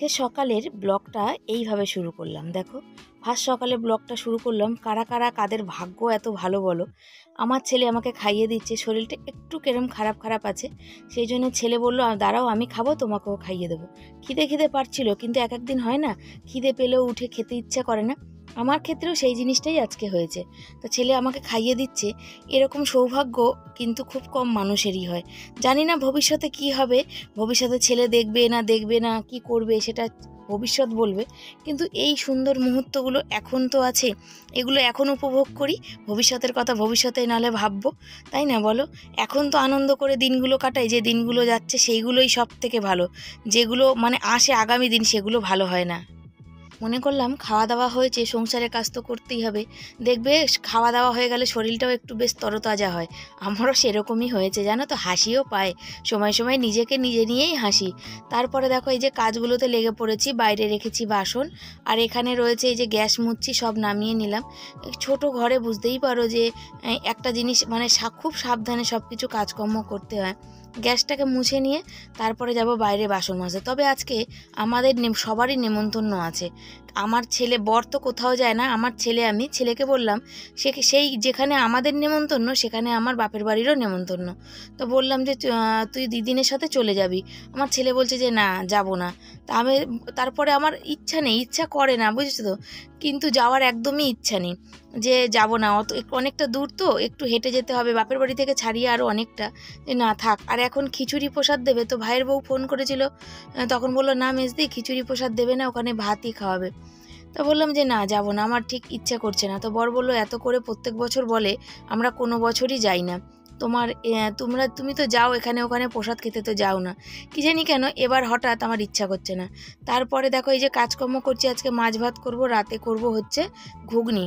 আজকে সকালের ব্লগটা এইভাবে শুরু করলাম। দেখো, ফার্স্ট সকালে ব্লগটা শুরু করলাম। কারা কারা কাদের ভাগ্য এত ভালো বলো। আমার ছেলে আমাকে খাইয়ে দিচ্ছে, শরীরটা একটু কেরম খারাপ খারাপ আছে, সেই জন্য ছেলে বললো দাঁড়াও আমি খাবো, তোমাকেও খাইয়ে দেবো। খিদে খিদে পারছিল, কিন্তু এক একদিন হয় না, খিদে পেলেও উঠে খেতে ইচ্ছা করে না। আমার ক্ষেত্রেও সেই জিনিসটাই আজকে হয়েছে। তো ছেলে আমাকে খাইয়ে দিচ্ছে। এরকম সৌভাগ্য কিন্তু খুব কম মানুষেরই হয়। জানি না ভবিষ্যতে কি হবে, ভবিষ্যতে ছেলে দেখবে না দেখবে না কি করবে সেটা ভবিষ্যৎ বলবে, কিন্তু এই সুন্দর মুহূর্তগুলো এখন তো আছে, এগুলো এখন উপভোগ করি। ভবিষ্যতের কথা ভবিষ্যতে নাহলে ভাববো, তাই না বলো? এখন তো আনন্দ করে দিনগুলো কাটাই, যে দিনগুলো যাচ্ছে সেইগুলোই সব থেকে ভালো। যেগুলো মানে আসে আগামী দিন, সেগুলো ভালো হয় না। মনে করলাম খাওয়া দাওয়া হয়েছে, সংসারের কাজ তো করতেই হবে। দেখবে খাওয়া দাওয়া হয়ে গেলে শরীরটাও একটু বেশ তরতাজা হয়। আমারও সেরকমই হয়েছে, জানো তো, হাসিও পায় সময় সময়, নিজেকে নিজে নিয়েই হাসি। তারপরে দেখো এই যে কাজগুলোতে লেগে পড়েছি, বাইরে রেখেছি বাসন, আর এখানে রয়েছে এই যে গ্যাস মুছছি, সব নামিয়ে নিলাম। ছোট ঘরে বুঝতেই পারো যে একটা জিনিস মানে খুব সাবধানে সব কিছু কাজকর্ম করতে হয়। গ্যাসটাকে মুছে নিয়ে তারপরে যাব বাইরে বাসন মাজতে। তবে আজকে আমাদের সবারই নেমন্তন্ন আছে। আমার ছেলে, বর তো কোথাও যায় না, আমার ছেলে, আমি ছেলেকে বললাম সেই যেখানে আমাদের নেমন্তন্ন সেখানে আমার বাপের বাড়িরও নেমন্তন্ন। তো বললাম যে তুই দিদিনের সাথে চলে যাবি। আমার ছেলে বলছে যে না, যাব না। তা আমি তারপরে আমার ইচ্ছা নেই, ইচ্ছা করে না, বুঝেছো তো, কিন্তু যাওয়ার একদমই ইচ্ছা নেই, যে যাব না, অনেকটা দূর তো, একটু হেঁটে যেতে হবে, বাপের বাড়ি থেকে ছাড়িয়ে আরও অনেকটা, যে না থাক। আর এখন খিচুড়ি প্রসাদ দেবে, তো ভাইয়ের বউ ফোন করেছিল, তখন বললো না মেজদি খিচুড়ি প্রসাদ দেবে না, ওখানে ভাতই খাওয়াবে। তো বললাম যে না, যাব না, আমার ঠিক ইচ্ছা করছে না। তো বর বললো এত করে প্রত্যেক বছর বলে, আমরা কোনো বছরই যাই না, তুমি তো যাও এখানে ওখানে প্রসাদ খেতে, তো যাও না, কি জানি কেন এবার হঠাৎ আমার ইচ্ছা করছে না। তারপরে দেখো এই যে কাজকর্ম করছি, আজকে মাছ ভাত করব, রাতে করব হচ্ছে ঘুগনি।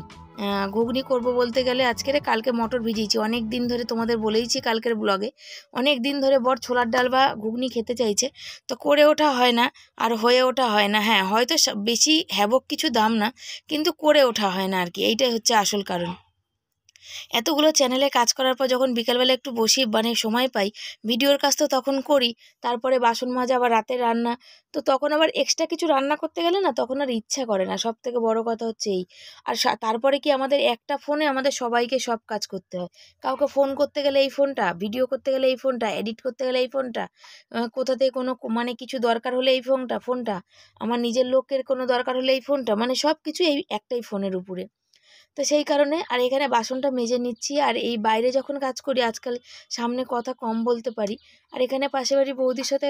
ঘুগনি করব বলতে গেলে কালকে মটর ভিজিয়েছি, অনেক দিন ধরে তোমাদের বলেইছি কালকের ব্লগে, অনেক দিন ধরে বর ছোলার ডাল বা ঘুগনি খেতে চাইছে, তো করে ওঠা হয় না, আর হয়ে ওঠা হয় না। হ্যাঁ, হয়তো বেশি হ্যাবক কিছু দাম না, কিন্তু করে ওঠা হয় না আর কি, এইটাই হচ্ছে আসল কারণ। এতগুলো চ্যানেলে কাজ করার পর যখন বিকালবেলা একটু বসি, মানে সময় পাই, ভিডিওর কাজ তো তখন করি, তারপরে বাসন মাজা, আবার রাতের রান্না, তো তখন আবার এক্সট্রা কিছু রান্না করতে গেলে না, তখন আর ইচ্ছা করে না। সব থেকে বড় কথা হচ্ছে এই। আর তারপরে কি, আমাদের একটা ফোনে আমাদের সবাইকে সব কাজ করতে হয়। কাউকে ফোন করতে গেলে এই ফোনটা, ভিডিও করতে গেলে এই ফোনটা, এডিট করতে গেলে এই ফোনটা, কোথাতে কোনো মানে কিছু দরকার হলে এই ফোনটা, আমার নিজের লোকের কোনো দরকার হলে এই ফোনটা, মানে সব কিছু এই একটাই ফোনের উপরে। তো সেই কারণে আর এখানে বাসনটা মেজে নিচ্ছি। আর এই বাইরে যখন কাজ করি আজকাল সামনে কথা কম বলতে পারি। আর এখানে পাশের বাড়ি বৌদির সাথে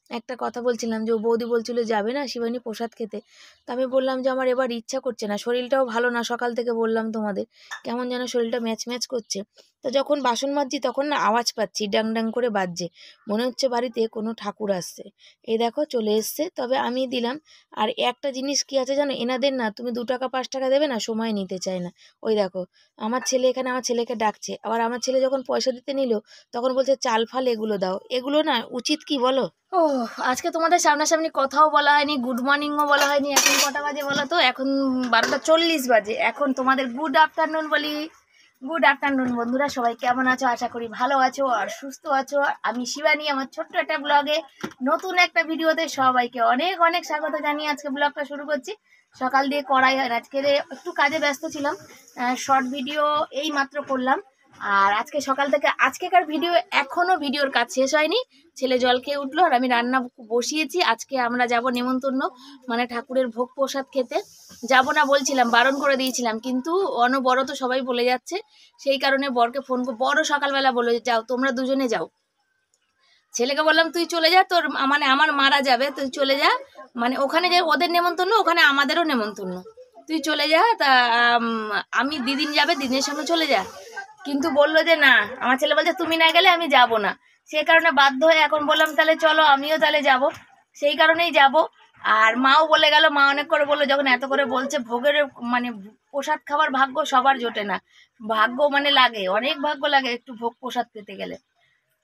একটা কথা বলছিলাম যে ও বৌদি বলছিল যাবে না শিবানী প্রসাদ খেতে। তো আমি বললাম যে আমার এবার ইচ্ছা করছে না, শরীরটাও ভালো না, সকাল থেকে বললাম তোমাদের, কেমন যেন শরীরটা ম্যাচ ম্যাচ করছে। তো যখন বাসন মাজছি তখন না আওয়াজ পাচ্ছি, ডাং ডাং করে বাজছে, মনে হচ্ছে বাড়িতে কোনো ঠাকুর আসছে। এই দেখো চলে এসছে, তবে আমি দিলাম। আর একটা জিনিস কি আছে জানো, এনাদের না তুমি 2 টাকা 5 টাকা দেবে না, সময় নিতে চায় না। ওই দেখো আমার ছেলে এখানে আমার ছেলেকে ডাকছে, আবার আমার ছেলে যখন পয়সা দিতে নিল তখন বলছে চাল ফাল এগুলো দাও। এগুলো না উচিত কি বলো? ও, আজকে তোমাদের সামনাসামনি কথাও বলা হয়নি, গুড মর্নিংও বলা হয়নি। এখন কটা বাজে বলো তো? এখন 12টা 40 বাজে। এখন তোমাদের গুড আফটারনুন বলি। গুড আফটারনুন বন্ধুরা, সবাই কেমন আছো? আশা করি ভালো আছো আর সুস্থ আছো। আমি শিবানী, আমার ছোট্ট একটা ব্লগে, নতুন একটা ভিডিওতে সবাইকে অনেক অনেক স্বাগত জানিয়ে আজকে ব্লগটা শুরু করছি। সকাল দিয়ে করাই হয়, আজকে একটু কাজে ব্যস্ত ছিলাম, শর্ট ভিডিও এই মাত্র করলাম। আর আজকে সকাল থেকে আজকেকার ভিডিও, এখনো ভিডিওর কাজ শেষ হয়নি। ছেলে জল খেয়ে উঠলো আর আমি রান্না বসিয়েছি। আজকে আমরা যাব নেমন্তন্ন, মানে ঠাকুরের ভোগ প্রসাদ খেতে। যাব না বলছিলাম, বারণ করে দিয়েছিলাম, কিন্তু অনবরত সবাই বলে যাচ্ছে, সেই কারণে বরকে ফোন করে, বড় সকালবেলা বলে যাও তোমরা দুজনে যাও। ছেলেকে বললাম তুই চলে যা, তোর মানে আমার মারা যাবে, তুই চলে যা, মানে ওখানে যে ওদের নেমন্তন্ন ওখানে আমাদেরও নেমন্তন্ন, তুই চলে যা। তা আমি দিদিন যাবে, দিদিনের সঙ্গে চলে যা। কিন্তু বললো যে না, আমার ছেলে বলছে তুমি না গেলে আমি যাব না। সেই কারণে বাধ্য হয়ে এখন বললাম তাহলে চলো আমিও তাহলে যাব, সেই কারণেই যাব। আর মাও বলে গেল, মা অনেক করে বললো, যখন এত করে বলছে, ভোগের মানে প্রসাদ খাবার ভাগ্য সবার জোটে না, ভাগ্য মানে লাগে, অনেক ভাগ্য লাগে একটু ভোগ প্রসাদ পেতে গেলে।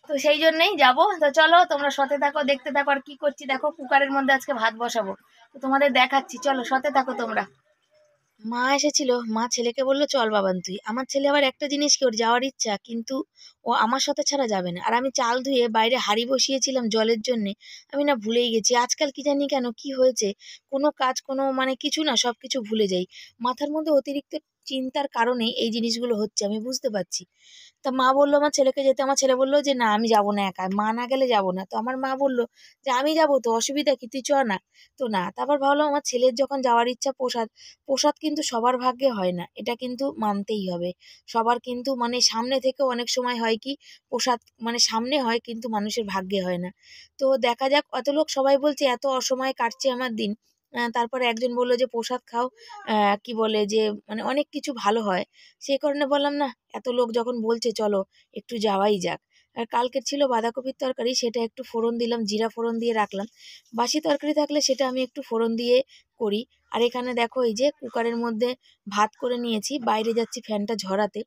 তো সেই জন্যই যাবো। তো চলো তোমরা সাথে থাকো, দেখতে থাকো। আর কি করছি দেখো, কুকারের মধ্যে আজকে ভাত বসাবো, তো তোমাদের দেখাচ্ছি, চলো সাথে থাকো তোমরা। মা এসেছিল, মা ছেলেকে বলল চল বাবান তুই। আমার ছেলে আবার একটা জিনিস কি, ওর যাওয়ার ইচ্ছা, কিন্তু ও আমার সাথে ছাড়া যাবে না। আর আমি চাল ধুয়ে বাইরে হাঁড়ি বসিয়েছিলাম জলের জন্যে, আমি না ভুলেই গেছি। আজকাল কি জানি কেন কি হয়েছে, কোনো কাজ কোনো মানে কিছু না, সব কিছু ভুলে যাই। মাথার মধ্যে অতিরিক্ত চিন্তার কারণেই এই জিনিসগুলো হচ্ছে, আমি বুঝতে পারছি। তা মা বললো আমার ছেলেকে যেতে, আমার ছেলে বললো যে না আমি যাবো না একা, মা না গেলে যাবো না। তো আমার মা বললো যে আমি যাবো তো, অসুবিধা কি, তুই চ না। তো না, তারপর ভাবলাম আমার ছেলের যখন যাওয়ার ইচ্ছা, প্রসাদ, প্রসাদ কিন্তু সবার ভাগ্যে হয় না, এটা কিন্তু মানতেই হবে। সবার কিন্তু মানে সামনে থেকেও অনেক সময় হয় কি, প্রসাদ মানে সামনে হয় কিন্তু মানুষের ভাগ্যে হয় না। তো দেখা যাক, অত লোক সবাই বলছে এত অসময়ে কাটছে আমার দিন। তারপরে একজন বললো যে প্রসাদ খাও, কি বলে যে মানে অনেক কিছু ভালো হয়। সেই কারণে বললাম না, এত লোক যখন বলছে চলো একটু যাওয়াই যাক। আর কালকের ছিল বাঁধাকপির তরকারি, সেটা একটু ফোড়ন দিলাম, জিরা ফোড়ন দিয়ে রাখলাম। বাসি তরকারি থাকলে সেটা আমি একটু ফোড়ন দিয়ে করি। আর এখানে দেখো এই যে কুকারের মধ্যে ভাত করে নিয়েছি, বাইরে যাচ্ছি ফ্যানটা ঝরাতে।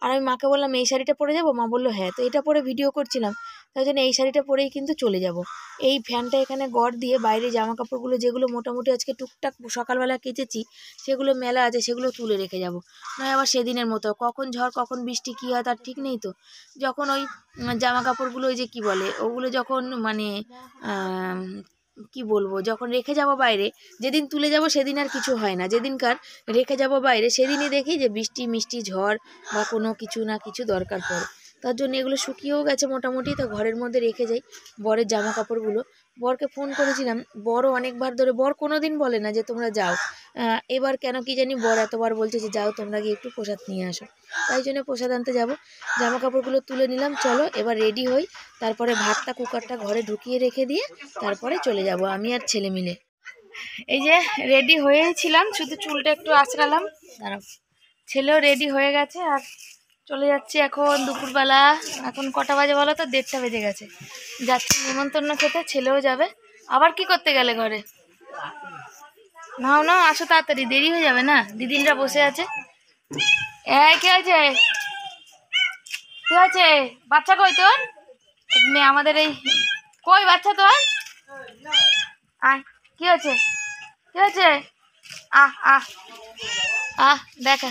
আর আমি মাকে বললাম এই শাড়িটা পরে যাবো, মা বললো হ্যাঁ। তো এটা পরে ভিডিও করছিলাম, তাই জন্য এই শাড়িটা পরেই কিন্তু চলে যাব। এই ফ্যানটা এখানে গড় দিয়ে বাইরে জামা কাপড়গুলো যেগুলো মোটামুটি আজকে টুকটাক সকালবেলা কেচেছি, সেগুলো মেলা আছে, সেগুলো তুলে রেখে যাব। নয় আবার সেদিনের মতো কখন ঝড় কখন বৃষ্টি কী হয় তার ঠিক নেই তো। যখন ওই জামা কাপড়গুলো ওই যে কী বলে ওগুলো যখন মানে কি বলবো, যখন রেখে যাব বাইরে, যেদিন তুলে যাব সেদিন আর কিছু হয় না, যেদিনকার রেখে যাব বাইরে সেদিনই দেখি যে বৃষ্টি মিষ্টি ঝড় বা কোনো কিছু না কিছু দরকার পড়ে। তার জন্য এগুলো শুকিয়েও গেছে মোটামুটি, তো ঘরের মধ্যে রেখে যাই বরের জামা কাপড়গুলো। বরকে ফোন করেছিলাম, বরও অনেকবার ধরে, বর কোনো দিন বলে না যে তোমরা যাও। এবার কেন কি জানি বর এতবার বলছে যে যাও তোমরা গিয়ে একটু প্রসাদ নিয়ে আসো, তাই জন্য প্রসাদ আনতে যাব। জামা কাপড়গুলো তুলে নিলাম, চলো এবার রেডি হই। তারপরে ভাতটা কুকারটা ঘরে ঢুকিয়ে রেখে দিয়ে তারপরে চলে যাব আমি আর ছেলে মিলে। এই যে রেডি হয়েছিলাম, শুধু চুলটা একটু আঁচড়ালাম, দাঁড়াও। ছেলেও রেডি হয়ে গেছে আর চলে যাচ্ছি এখন দুপুরবেলা। এখন কটা বাজে বলো তো, 1:30 বেজে গেছে। যাচ্ছি নিমন্ত্রণ খেতে, ছেলেও যাবে। আবার কি করতে গেলে ঘরে, নাও নাও আসো তাড়াতাড়ি, দেরি হয়ে যাবে না, দিদিনরা বসে আছে। এই কে আছে, কি আছে, বাচ্চা কই তোর, মেয়ে আমাদের এই, কই বাচ্চা তোর, আয়, কি হচ্ছে, কি হচ্ছে, আহ আহ আহ দেখা,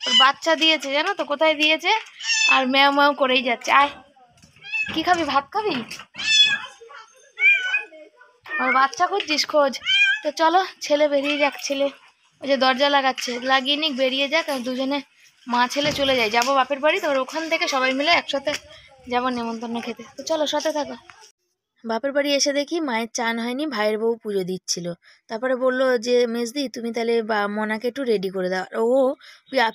ওর বাচ্চা দিয়েছে জানো তো, কোথায় দিয়েছে, আর ম্যাও ম্যাও করেই যাচ্ছে। আয়, কি খাবি, ভাত খাবি, ওর বাচ্চা খুঁজছিস, খোঁজ। তো চলো ছেলে বেরিয়ে যাক, ছেলে ওই যে দরজা লাগাচ্ছে, লাগিয়ে নিক, বেরিয়ে যাক, আর দুজনে মা ছেলে চলে যাই, যাবো বাপের বাড়ি। তো ওখান থেকে সবাই মিলে একসাথে যাবো নেমন্তন্ন খেতে। তো চলো সাথে থাকো। বাপের বাড়ি এসে দেখি মায়ের চান হয়নি, ভাইয়ের বউ পুজো দিচ্ছিল। তারপরে বললো যে মেজদি তুমি তাহলে বা মনাকে একটু রেডি করে দাও। আর ও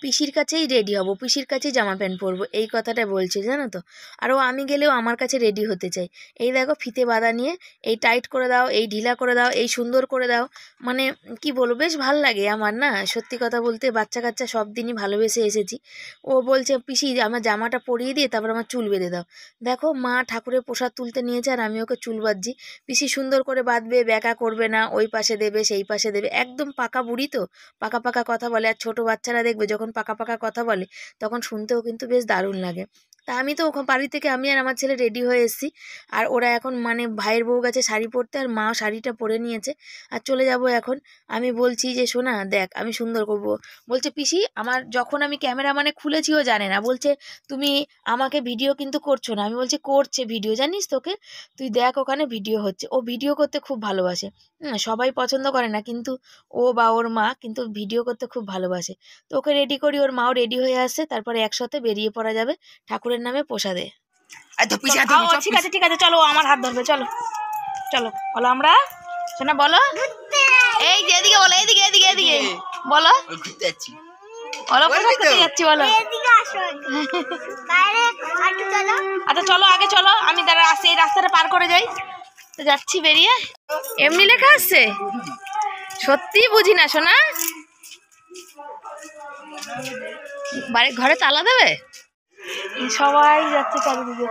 পিসির কাছেই রেডি হবো, পিসির কাছেই জামা প্যান্ট পরবো, এই কথাটা বলছে জানো তো। আর ও আমি গেলেও আমার কাছে রেডি হতে চাই। এই দেখো ফিতে বাঁধা নিয়ে, এই টাইট করে দাও, এই ঢিলা করে দাও, এই সুন্দর করে দাও, মানে কি বলবো, বেশ ভাল লাগে আমার না, সত্যি কথা বলতে। বাচ্চা কাচ্চা সব দিনই ভালোবেসে এসেছি। ও বলছে পিসি আমার জামাটা পরিয়ে দিয়ে তারপর আমার চুল বেঁধে দাও। দেখো মা ঠাকুরের প্রসাদ তুলতে নিয়েছে আর আমি ওকে চুল বাঁধছি। পিসি সুন্দর করে বাঁধবে, ব্যাকা করবে না, ওই পাশে দেবে সেই পাশে দেবে, একদম পাকা বুড়ি তো, পাকা পাকা কথা বলে। আর ছোট বাচ্চারা দেখবে যখন পাকা পাকা কথা বলে তখন শুনতেও কিন্তু বেশ দারুণ লাগে। তা আমি তো ওখানে বাড়ি থেকে আমি আর আমার ছেলে রেডি হয়ে এসেছি। আর ওরা এখন মানে ভাইয়ের বউ গেছে শাড়ি পরতে, আর মা শাড়িটা পরে নিয়েছে আর চলে যাব এখন। আমি বলছি যে শোনা দেখ আমি সুন্দর করবো। বলছে পিসি আমার, যখন আমি ক্যামেরা মানে খুলেছিও জানে না, বলছে তুমি আমাকে ভিডিও কিন্তু করছো না। আমি বলছি করছে ভিডিও, জানিস তোকে, তুই দেখ ওখানে ভিডিও হচ্ছে। ও ভিডিও করতে খুব ভালোবাসে, সবাই পছন্দ করে না, কিন্তু ও বা ওর মা কিন্তু ভিডিও করতে খুব ভালোবাসে। তো ওকে রেডি করি, ওর মাও রেডি হয়ে আসছে, তারপরে একসাথে বেরিয়ে পড়া যাবে ঠাকুরের নামে প্রসাদে। ঠিক আছে ঠিক আছে, চলো আমার হাত ধরবে, চলো চলো, বলো আমরা, শোনা বলো, এই যে এদিকে বলো, এদিকে এদিকে এদিকে বলো, ঘুরতে যাচ্ছি, যাচ্ছি বলো। আচ্ছা চলো আগে চলো, আমি তারা আসছি, এই রাস্তাটা পার করে যাই। তো যাচ্ছি বেরিয়ে। এমনি লেখা আসছে, সত্যি বুঝি না শোনা, বাড়ির ঘরে তালা দেবে, সবাই যাচ্ছে চারিদিকে,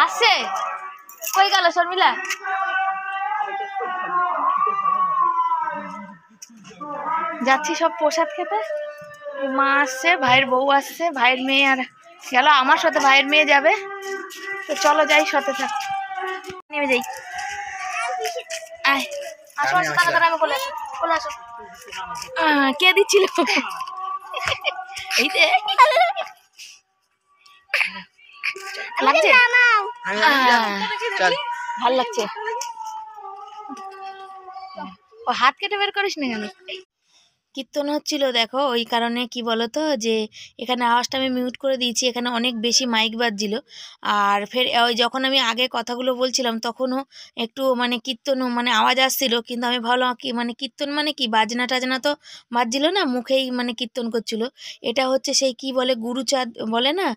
আসছে, কই গেল শর্মিলা, যাচ্ছি সব প্রসাদ খেতে। মা আসছে, ভাইয়ের বউ আসছে, ভাইয়ের মেয়ে আর গেল, আমার সাথে ভাইয়ের মেয়ে যাবে। তো চলো যাই, সাথে থাক, নেমে যাই, আয় আসো আসো তাড়াতাড়ি বলে আসো বলে আসো। কে দিচ্ছিল? এই যে লাগছে, ভাল লাগছে। ও হাত কেটে বের করিস না কেন? কীর্তন হচ্ছিল দেখো, ওই কারণে কি বলতো যে এখানে আওয়াজটা আমি মিউট করে দিয়েছি, এখানে অনেক বেশি মাইক বাজছিল। আর ফের ওই যখন আমি আগে কথাগুলো বলছিলাম তখনও একটু মানে কীর্তন মানে আওয়াজ আসছিল, কিন্তু আমি ভাবলাম কি মানে কীর্তন মানে কি বাজনা টাজনা তো বাজছিল না, মুখেই মানে কীর্তন করছিল। এটা হচ্ছে সেই কি বলে গুরুচাঁদ বলে না,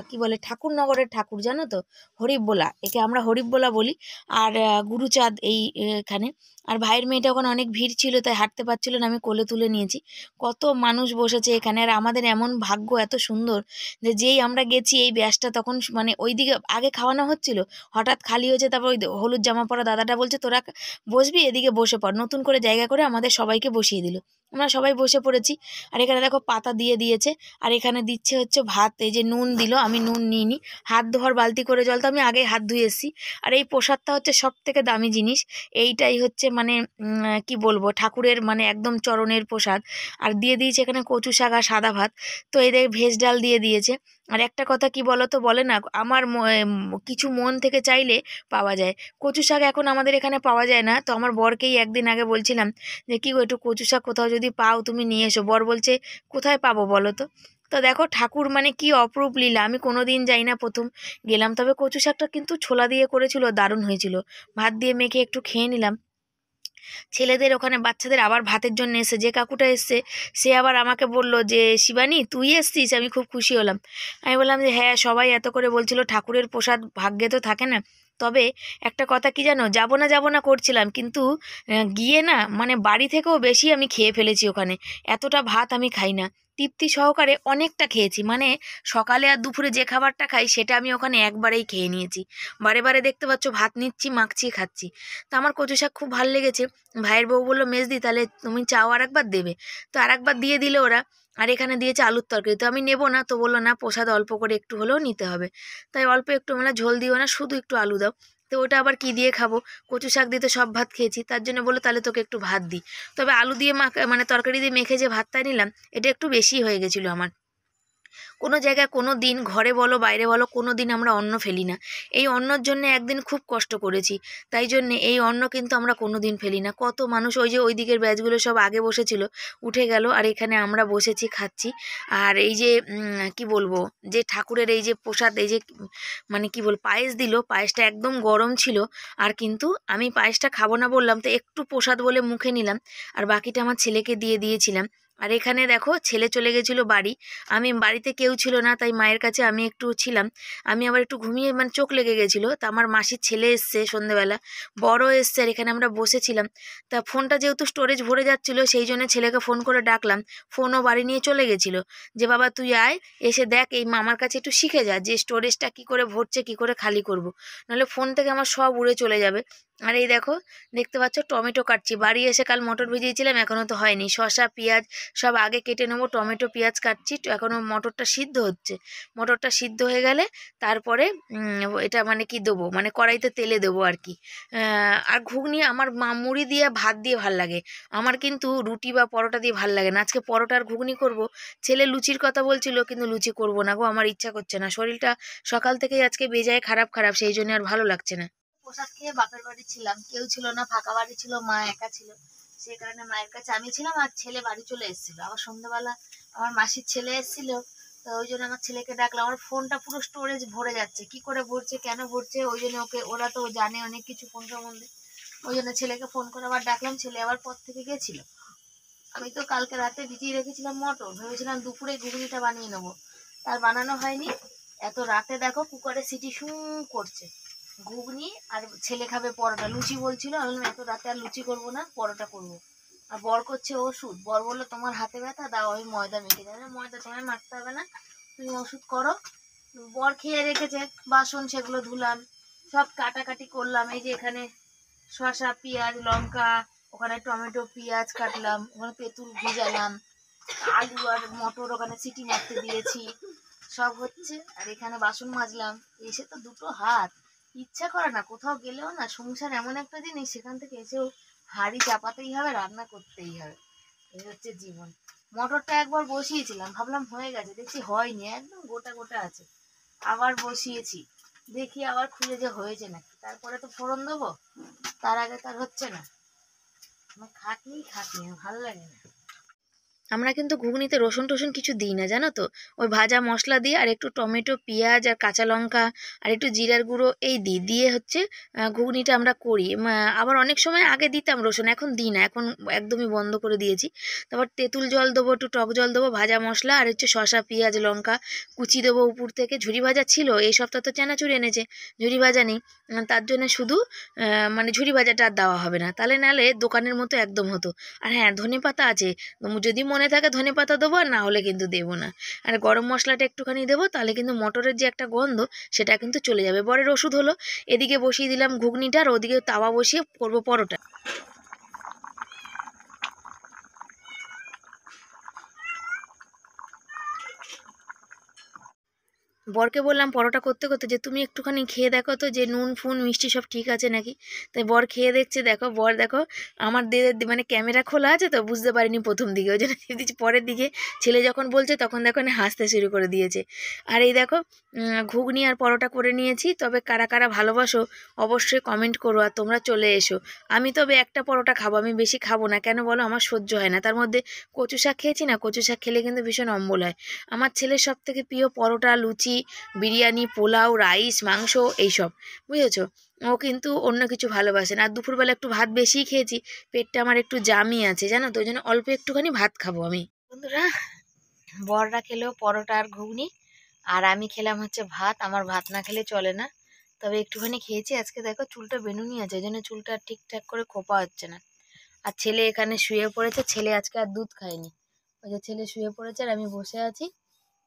কি বলে ঠাকুরনগরের ঠাকুর জানো তো, হরিবোলা, একে আমরা হরিবোলা বলি। আর গুরুচাঁদ এই এখানে। আর ভাইয়ের মেয়েটা ওখানে অনেক ভিড় ছিল তাই হাঁটতে পারছিল না, আমি কোলে তুলে নিয়েছি। কত মানুষ বসেছে এখানে, আর আমাদের এমন ভাগ্য এত সুন্দর যে যেই আমরা গেছি এই ব্যাসটা তখন মানে ওইদিকে আগে খাওয়ানো হচ্ছিল, হঠাৎ খালি হয়েছে। তারপর ওই হলুদ জামা পরা দাদাটা বলছে তোরা বসবি, এদিকে বসে পড়, নতুন করে জায়গা করে আমাদের সবাইকে বসিয়ে দিল। আমরা সবাই বসে পড়েছি। আর এখানে দেখো পাতা দিয়ে দিয়েছে, আর এখানে দিচ্ছে হচ্ছে ভাত, এই যে নুন দিল, আমি নুন নিইনি, হাত ধোয়ার বালতি করে জল তো আমি আগে হাত ধুয়ে এসেছি। আর এই প্রসাদটা হচ্ছে সব থেকে দামি জিনিস, এইটাই হচ্ছে মানে কি বলবো ঠাকুরের মানে একদম চরণের প্রসাদ। আর দিয়ে দিয়েছে এখানে কচু শাক আর সাদা ভাত, তো এদের ভেজ ডাল দিয়ে দিয়েছে। আর একটা কথা কি বলো তো, বলে না আমার কিছু মন থেকে চাইলে পাওয়া যায়। কচু শাক এখন আমাদের এখানে পাওয়া যায় না, তো আমার বরকেই একদিন আগে বলছিলাম যে কি গো একটু কচু শাক কোথাও যদি পাও তুমি নিয়ে এসো। বর বলছে কোথায় পাবো বলো তো। তো দেখো ঠাকুর মানে কি অপরূপ লীলা, আমি কোনো দিন যাই না, প্রথম গেলাম। তবে কচু শাকটা কিন্তু ছোলা দিয়ে করেছিল, দারুণ হয়েছিল। ভাত দিয়ে মেখে একটু খেয়ে নিলাম। ছেলেদের ওখানে বাচ্চাদের আবার ভাতের জন্য এসে যে কাকুটা এসছে, সে আবার আমাকে বলল যে শিবানী তুই এসছিস, আমি খুব খুশি হলাম। আমি বললাম যে হ্যাঁ, সবাই এত করে বলছিল ঠাকুরের প্রসাদ ভাগ্যে তো থাকে না। তবে একটা কথা কি জানো, যাবো না করছিলাম, কিন্তু গিয়ে না মানে বাড়ি থেকেও বেশি আমি খেয়ে ফেলেছি ওখানে। এতটা ভাত আমি খাই না, তৃপ্তি সহকারে অনেকটা খেয়েছি। মানে সকালে আর দুপুরে যে খাবারটা খাই সেটা আমি ওখানে একবারেই খেয়ে নিয়েছি। বারে বারে দেখতে পাচ্ছ ভাত নিচ্ছি, মাখছি, খাচ্ছি। তো আমার কচু শাক খুব ভালো লেগেছে। ভাইয়ের বউ বললো মেজদি তাহলে তুমি চাও আর একবার দেবে, তো আর একবার দিয়ে দিল ওরা। আর এখানে দিয়েছে আলুর তরকারি, তো আমি নেবো না, তো বললো না প্রসাদ অল্প করে একটু হলেও নিতে হবে। তাই অল্প একটু মানে ঝোল দিও না, শুধু একটু আলু দাও। তো ওটা আবার কি দিয়ে খাবো, কচু শাক দিয়ে তো সব ভাত খেয়েছি, তার জন্য বললো তাহলে তোকে একটু ভাত দিই। তবে আলু দিয়ে মানে তরকারি দিয়ে মেখে যে ভাতটা নিলাম, এটা একটু বেশি হয়ে গেছিলো আমার। কোনো জায়গায় কোনো দিন ঘরে বলো বাইরে বলো কোনো দিন আমরা অন্ন ফেলি না। এই অন্নর জন্য একদিন খুব কষ্ট করেছি, তাই জন্যে এই অন্ন কিন্তু আমরা কোনো দিন ফেলি না। কত মানুষ ওই যে ওই দিকের ব্যাচগুলো সব আগে বসেছিল, উঠে গেল, আর এখানে আমরা বসেছি খাচ্ছি। আর এই যে কি বলবো যে ঠাকুরের এই যে প্রসাদ, এই যে মানে কি বল পায়েস দিল, পায়েসটা একদম গরম ছিল। আর কিন্তু আমি পায়েসটা খাবো না বললাম, তো একটু প্রসাদ বলে মুখে নিলাম, আর বাকিটা আমার ছেলেকে দিয়ে দিয়েছিলাম। আর এখানে দেখো ছেলে চলে গেছিলো বাড়ি, আমি বাড়িতে কেউ ছিল না, তাই মায়ের কাছে আমি একটু ছিলাম। আমি আবার একটু ঘুমিয়ে মানে চোখ লেগে গেছিলো, তা আমার মাসির ছেলে এসছে সন্ধেবেলা, বড় এসছে, আর এখানে আমরা বসেছিলাম। তা ফোনটা যেহেতু স্টোরেজ ভরে যাচ্ছিলো সেই জন্য ছেলেকে ফোন করে ডাকলাম, ফোনও বাড়ি নিয়ে চলে গেছিলো, যে বাবা তুই আয়, এসে দেখ এই মামার কাছে একটু শিখে যা যে স্টোরেজটা কী করে ভরছে, কী করে খালি করব, নাহলে ফোন থেকে আমার সব উড়ে চলে যাবে। আর এই দেখো দেখতে পাচ্ছ টমেটো কাটছি, বাড়ি এসে কাল মটর ভিজিয়েছিলাম, এখনও তো হয়নি, শসা পেঁয়াজ সব আগে কেটে নেবো, টমেটো পেঁয়াজ কাটছি, এখনও মটরটা সিদ্ধ হচ্ছে। মটরটা সিদ্ধ হয়ে গেলে তারপরে এটা মানে কি দেবো, মানে কড়াইতে তেলে দেবো আর কি। আর ঘুগনি আমার মুড়ি দিয়ে ভাত দিয়ে ভাল লাগে, আমার কিন্তু রুটি বা পরোটা দিয়ে ভাল লাগে না। আজকে পরোটা আর ঘুগনি করব। ছেলে লুচির কথা বলছিল, কিন্তু লুচি করব না গো, আমার ইচ্ছা করছে না, শরীরটা সকাল থেকেই আজকে বেজায় খারাপ খারাপ, সেই জন্য আর ভালো লাগছে না। প্রসাদ খেয়ে বাপের বাড়ি ছিলাম, কেউ ছিল না, ফাঁকা বাড়ি ছিল, মা একা ছিল, সেই কারণে মায়ের কাছে আমি ছিলাম, আর ছেলে বাড়ি চলে এসেছিল। আবার সন্ধ্যাবেলা আমার মাসির ছেলে এসেছিল, তো ওই জন্য আমার ছেলেকে ডাকলাম। আমার ফোনটা পুরো স্টোরেজ ভরে যাচ্ছে, কি করে ভরছে কেন ভরছে, ওই জন্য ওরা তো জানে অনেক কিছু ফোন সম্বন্ধে, ওই জন্য ছেলেকে ফোন করে আবার ডাকলাম। ছেলে আবার পর থেকে গেছিল। আমি তো কালকে রাতে ভিজিয়ে রেখেছিলাম মটর, ভেবেছিলাম দুপুরে ঘুগনিটা বানিয়ে নেবো, তার বানানো হয়নি। এত রাতে দেখো কুকারে সিটি শু করছে, ঘুগনি, আর ছেলে খাবে পরোটা, লুচি বলছিল, আমি বললাম এত রাতে আর লুচি করবো না, পরোটা করবো। আর বর করছে ওষুধ, বর বললো তোমার হাতে ব্যথা দাও আমি ময়দা মেখে দেবো, ময়দা তোমায় মাখতে হবে না, তুমি ওষুধ করো। বর খেয়ে রেখেছে, বাসন সেগুলো ধুলাম, সব কাটাকাটি করলাম। এই যে এখানে শসা পেঁয়াজ লঙ্কা, ওখানে টমেটো পেঁয়াজ কাটলাম, ওখানে তেঁতুল ভিজালাম, আলু আর মটর ওখানে সিটি মারতে দিয়েছি, সব হচ্ছে। আর এখানে বাসন মাজলাম, এসে তো দুটো হাত, ইচ্ছা করে না, কোথাও গেলেও না সংসার এমন একটা জিনিস, সেখান থেকে এসেও হাঁড়ি চাপাতেই হবে, রান্না করতেই হবে। এই হচ্ছে জীবন। মটরটা একবার বসিয়েছিলাম, ভাবলাম হয়ে গেছে, দেখছি হয়নি, একদম গোটা গোটা আছে। আবার বসিয়েছি, দেখি আবার খুলে যে হয়েছে নাকি, তারপরে তো ফোড়ন দেবো, তার আগে তার হচ্ছে না। আমার খাটনি খাটনি, ভালো লাগে না। আমরা কিন্তু ঘুগনিতে রসুন টসুন কিছু দিই না, জানো তো। ওই ভাজা মশলা দিয়ে আর একটু টমেটো, পেঁয়াজ আর কাঁচা লঙ্কা আর একটু জিরার গুঁড়ো এই দিই, দিয়ে হচ্ছে ঘুগনিটা আমরা করি। আবার অনেক সময় আগে দিতাম রসুন, এখন দিই না, এখন একদমই বন্ধ করে দিয়েছি। তারপর তেঁতুল জল দেবো, একটু টক জল দেবো, ভাজা মশলা আর হচ্ছে শসা, পেঁয়াজ, লঙ্কা কুচি দেবো উপর থেকে। ঝুরি ভাজা ছিল, এই সপ্তাহ তো চানাচুর এনেছে, ঝুরি ভাজা নেই, তার জন্য শুধু মানে ঝুরি ভাজাটা আর দেওয়া হবে না, তাহলে নাহলে দোকানের মতো একদম হতো। আর হ্যাঁ, ধনে পাতা আছে, যদি মনে থাকে ধনে পাতা দেবো, আর না হলে কিন্তু দেবো না। আর গরম মশলাটা একটুখানি দেবো, তাহলে কিন্তু মটরের যে একটা গন্ধ সেটা কিন্তু চলে যাবে। বরের ওষুধ হলো। এদিকে বসিয়ে দিলাম ঘুগনিটা, আর ওদিকে তাওয়া বসিয়ে করবো পরোটা। বরকে বললাম পরোটা করতে করতে যে তুমি একটুখানি খেয়ে দেখো তো যে নুন ফুন মিষ্টি সব ঠিক আছে নাকি। তাই বর খেয়ে দেখছে, দেখো বর দেখো আমার মানে ক্যামেরা খোলা আছে তো বুঝতে পারিনি প্রথম দিকে, ওই জন্য দিচ্ছি। পরের দিকে ছেলে যখন বলছে তখন দেখো হাসতে শুরু করে দিয়েছে। আর এই দেখো ঘুগনি আর পরোটা করে নিয়েছি। তবে কারা কারা ভালোবাসো অবশ্যই কমেন্ট করো, আর তোমরা চলে এসো। আমি তবে একটা পরোটা খাবো, আমি বেশি খাবো না, কেন বলো, আমার সহ্য হয় না। তার মধ্যে কচু শাক খেয়েছি না, কচু শাক খেলে কিন্তু ভীষণ অম্বল হয়। আমার ছেলের সব থেকে প্রিয় পরোটা, লুচি, বিরিয়ানি, পোলাও, রাইস, মাংস এইসব, বুঝেছো। ও কিন্তু অন্য কিছু ভালোবাসে না। আর দুপুরবেলা একটু ভাত বেশিই খেয়েছি, পেটটা আমার একটু জামই আছে, জানো তো, ওই জন্য অল্প একটুখানি ভাত খাবো আমি। বন্ধুরা, বড়রা খেলেও পরোটা আর ঘুগনি, আর আমি খেলাম হচ্ছে ভাত। আমার ভাত না খেলে চলে না, তবে একটুখানি খেয়েছি। আজকে দেখো চুলটা বেনুনি আছে, ওই জন্য চুলটা ঠিকঠাক করে খোপা হচ্ছে না। আর ছেলে এখানে শুয়ে পড়েছে, ছেলে আজকে আর দুধ খায়নি, ওই যে ছেলে শুয়ে পড়েছে আর আমি বসে আছি।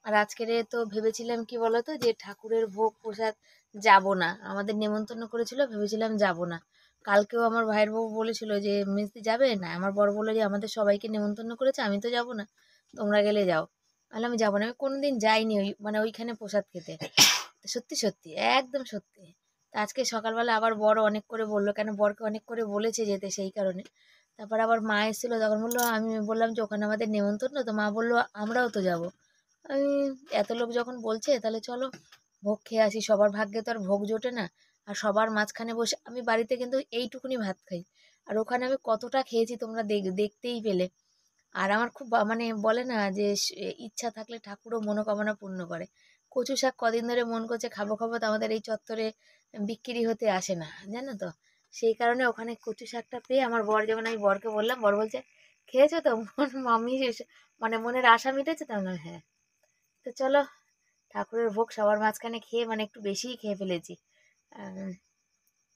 আর আজকের তো ভেবেছিলাম কি বলতো, যে ঠাকুরের ভোগ প্রসাদ যাব না, আমাদের নেমন্তন্ন করেছিল, ভেবেছিলাম যাব না। কালকেও আমার ভাইয়ের বউ বলেছিল যে মেজদি যাবে না, আমার বড় বললো যে আমাদের সবাইকে নেমন্তন্ন করেছে, আমি তো যাব না, তোমরা গেলে যাও। তাহলে আমি যাবো না, আমি কোনোদিন যাইনি ওই মানে ওইখানে প্রসাদ খেতে। সত্যি সত্যি, একদম সত্যি। তা আজকে সকালবেলা আবার বড় অনেক করে বললো, কেন বরকে অনেক করে বলেছে যেতে, সেই কারণে। তারপর আবার মা এসেছিলো, তখন বললো, আমি বললাম যে ওখানে আমাদের নেমন্তন্ন, তো মা বললো আমরাও তো যাবো। আমি, এত লোক যখন বলছে তাহলে চলো ভোগ খেয়ে আসি। সবার ভাগ্যে তো আর ভোগ জোটে না। আর সবার মাঝখানে বসে, আমি বাড়িতে কিন্তু এইটুকুনি ভাত খাই, আর ওখানে আমি কতটা খেয়েছি তোমরা দেখতেই পেলে। আর আমার খুব মানে বলে না যে ইচ্ছা থাকলে ঠাকুরও মনোকামনা পূর্ণ করে। কচু শাক কদিন ধরে মন করছে খাবো খাবো, তো আমাদের এই চত্বরে বিক্রি হতে আসে না, জানো তো। সেই কারণে ওখানে কচু শাকটা পেয়ে আমার বর, যেমন আমি বরকে বললাম, বর বলছে খেয়েছো তো, মাম্মি মানে মনের আশা মিটেছে তো। না, হ্যাঁ। তো চলো, ঠাকুরের ভোগ সবার মাঝখানে খেয়ে মানে একটু বেশিই খেয়ে ফেলেছি।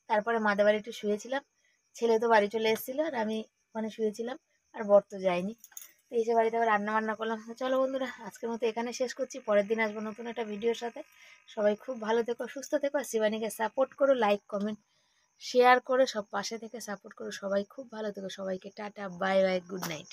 তারপরে মাদের বাড়ি একটু শুয়েছিলাম, ছেলে তো বাড়ি চলে এসেছিলো, আর আমি ওখানে শুয়েছিলাম, আর বর তো যায়নি। তো এসে বাড়িতে আবার রান্না বান্না করলাম। চলো বন্ধুরা, আজকের মতো এখানে শেষ করছি, পরের দিন আসবো নতুন একটা ভিডিওর সাথে। সবাই খুব ভালো থেকো, সুস্থ থেকো, আর শিবানীকে সাপোর্ট করো, লাইক কমেন্ট শেয়ার করে সব পাশে থেকে সাপোর্ট করো। সবাই খুব ভালো থেকো, সবাইকে tata, bye bye, good night.